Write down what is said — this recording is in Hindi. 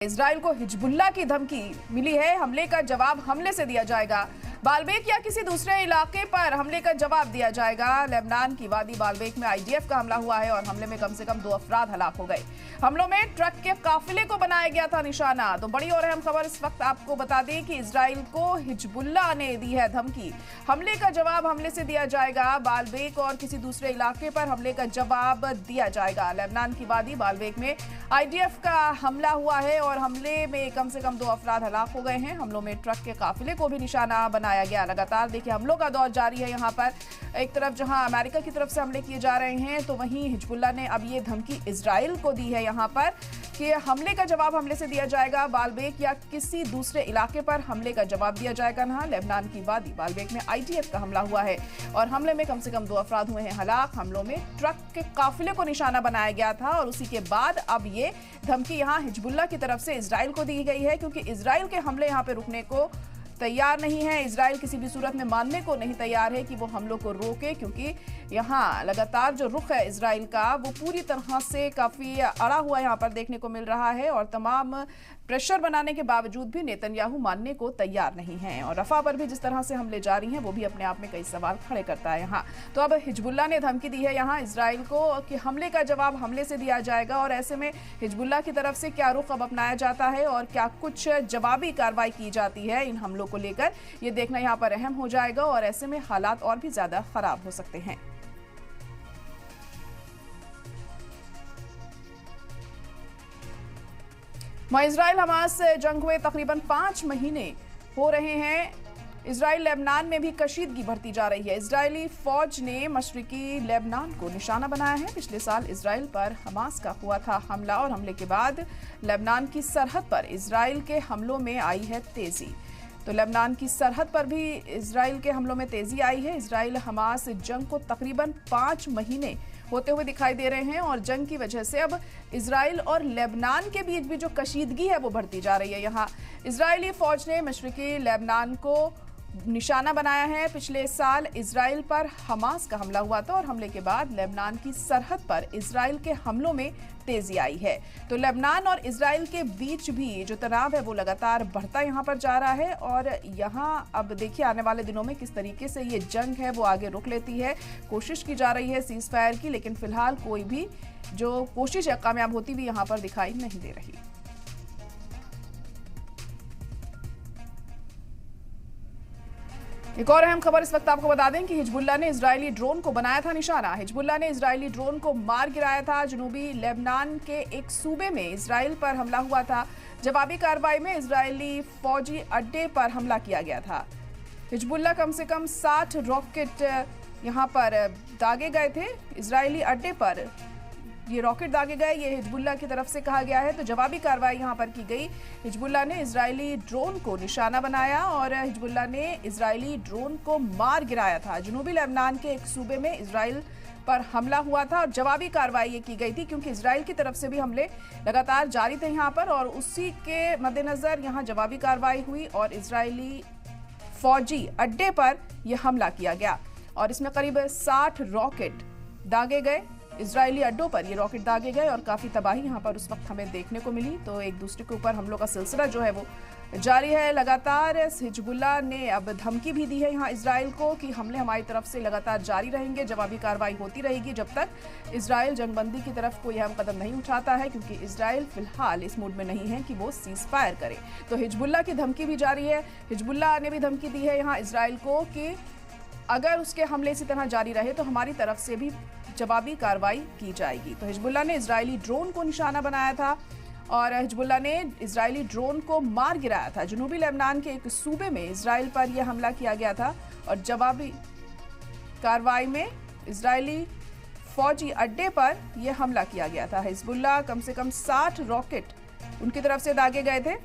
इजराइल को हिजबुल्लाह की धमकी मिली है। हमले का जवाब हमले से दिया जाएगा। बालबेक या किसी दूसरे इलाके पर हमले का जवाब दिया जाएगा। लेबनान की वादी बालबेक में आईडीएफ का हमला हुआ है और हमले में कम से कम 2 अफराद हलाक हो गए। हमलों में ट्रक के काफिले को बनाया गया था निशाना। तो बड़ी और अहम खबर इस वक्त आपको बता दें कि इजराइल को हिजबुल्लाह ने दी है धमकी। हमले का जवाब हमले से दिया जाएगा। बालबेक और किसी दूसरे इलाके पर हमले का जवाब दिया जाएगा। लेबनान की वादी बालबेक में आईडीएफ का हमला हुआ है और हमले में कम से कम 2 अफराद हलाक हो गए हैं। हमलों में ट्रक के काफिले को भी निशाना बनाया गया। लगातार देखिए हमलों का दौर जारी है। यहाँ पर एक तरफ जहां अमेरिका की तरफ से हमले किए जा रहे हैं, तो वहीं हिजबुल्लाह ने अब ये धमकी इजराइल को दी है यहाँ पर कि हमले का जवाब हमले से दिया जाएगा। बालबेक या किसी दूसरे इलाके पर हमले का जवाब दिया जाएगा। ना लेबनान की वादी बालबेक में आईडीएफ का हमला हुआ है और हमले में कम से कम 2 अफराद हुए हैं हलाक। हमलों में ट्रक के काफिले को निशाना बनाया गया था और उसी के बाद अब ये धमकी यहाँ हिजबुल्लाह की तरफ से इजराइल को दी गई है, क्योंकि इजराइल के हमले यहाँ पे रुकने को तैयार नहीं है। इजराइल किसी भी सूरत में मानने को नहीं तैयार है कि वो हमलों को रोके, क्योंकि यहाँ लगातार जो रुख है इजराइल का वो पूरी तरह से काफी अड़ा हुआ यहाँ पर देखने को मिल रहा है और तमाम प्रेशर बनाने के बावजूद भी नेतन्याहू मानने को तैयार नहीं है। और रफा पर भी जिस तरह से हमले जारी हैं वो भी अपने आप में कई सवाल खड़े करता है यहाँ। तो अब हिजबुल्लाह ने धमकी दी है यहाँ इजराइल को कि हमले का जवाब हमले से दिया जाएगा। और ऐसे में हिजबुल्लाह की तरफ से क्या रुख अब अपनाया जाता है और क्या कुछ जवाबी कार्रवाई की जाती है इन हमलों को लेकर, ये देखना यहाँ पर अहम हो जाएगा और ऐसे में हालात और भी ज्यादा खराब हो सकते हैं। वहीं इजराइल हमास से जंग हुए तकरीबन 5 महीने हो रहे हैं। इजराइल लेबनान में भी कशीदगी बढ़ती जा रही है। इजरायली फौज ने मशरिकी लेबनान को निशाना बनाया है। पिछले साल इजराइल पर हमास का हुआ था हमला और हमले के बाद लेबनान की सरहद पर इजराइल के हमलों में आई है तेजी। तो लेबनान की सरहद पर भी इजराइल के हमलों में तेजी आई है। इजराइल हमास जंग को तकरीबन 5 महीने होते हुए दिखाई दे रहे हैं और जंग की वजह से अब इजराइल और लेबनान के बीच भी जो कशीदगी है वो बढ़ती जा रही है। यहाँ इजरायली फौज ने मशरिकी लेबनान को निशाना बनाया है। पिछले साल इजराइल पर हमास का हमला हुआ था और हमले के बाद लेबनान की सरहद पर इजराइल के हमलों में तेजी आई है। तो लेबनान और इजराइल के बीच भी जो तनाव है वो लगातार बढ़ता यहाँ पर जा रहा है और यहाँ अब देखिए आने वाले दिनों में किस तरीके से ये जंग है वो आगे रुक लेती है। कोशिश की जा रही है सीज फायर की, लेकिन फिलहाल कोई भी जो कोशिश है कामयाब होती हुई यहाँ पर दिखाई नहीं दे रही। एक और अहम खबर इस वक्त आपको बता दें कि हिजबुल्लाह ने इजरायली ड्रोन को बनाया था निशाना। हिजबुल्लाह ने इजरायली ड्रोन को मार गिराया था। जनूबी लेबनान के एक सूबे में इजराइल पर हमला हुआ था। जवाबी कार्रवाई में इजरायली फौजी अड्डे पर हमला किया गया था। हिजबुल्लाह कम से कम 60 रॉकेट यहां पर दागे गए थे। इजरायली अड्डे पर ये रॉकेट दागे गए, ये हिजबुल्लाह की तरफ से कहा गया है। तो जवाबी कार्रवाई यहां पर की गई। हिजबुल्लाह ने इजरायली ड्रोन को निशाना बनाया और हिजबुल्लाह ने इजरायली ड्रोन को मार गिराया था। जनूबी लेबनान के एक सूबे में इजराइल पर हमला हुआ था और जवाबी कार्रवाई ये की गई थी, क्योंकि इजराइल की तरफ से भी हमले लगातार जारी थे यहाँ पर और उसी के मद्देनजर यहाँ जवाबी कार्रवाई हुई और इजरायली फौजी अड्डे पर यह हमला किया गया और इसमें करीब 60 रॉकेट दागे गए। इजरायली अड्डों पर ये रॉकेट दागे गए और काफी तबाही यहाँ पर उस वक्त हमें देखने को मिली। तो एक दूसरे के ऊपर हमलों का सिलसिला जो है वो जारी है लगातार। हिजबुल्लाह ने अब धमकी भी दी है यहाँ इजराइल को कि हमले हमारी तरफ से लगातार जारी रहेंगे, जवाबी कार्रवाई होती रहेगी जब तक इजराइल जंगबंदी की तरफ कोई अहम कदम नहीं उठाता है, क्योंकि इजराइल फिलहाल इस मूड में नहीं है कि वो सीज फायर करे। तो हिजबुल्लाह की धमकी भी जारी है। हिजबुल्लाह ने भी धमकी दी है यहाँ इजराइल को कि अगर उसके हमले इसी तरह जारी रहे तो हमारी तरफ से भी जवाबी कार्रवाई की जाएगी। तो हिजबुल्लाह ने इजरायली ड्रोन को निशाना बनाया था और हिजबुल्लाह ने इजरायली ड्रोन को मार गिराया था। जनूबी लेबनान के एक सूबे में इजराइल पर यह हमला किया गया था और जवाबी कार्रवाई में इजरायली फौजी अड्डे पर यह हमला किया गया था। हिजबुल्लाह कम से कम 60 रॉकेट उनकी तरफ से दागे गए थे।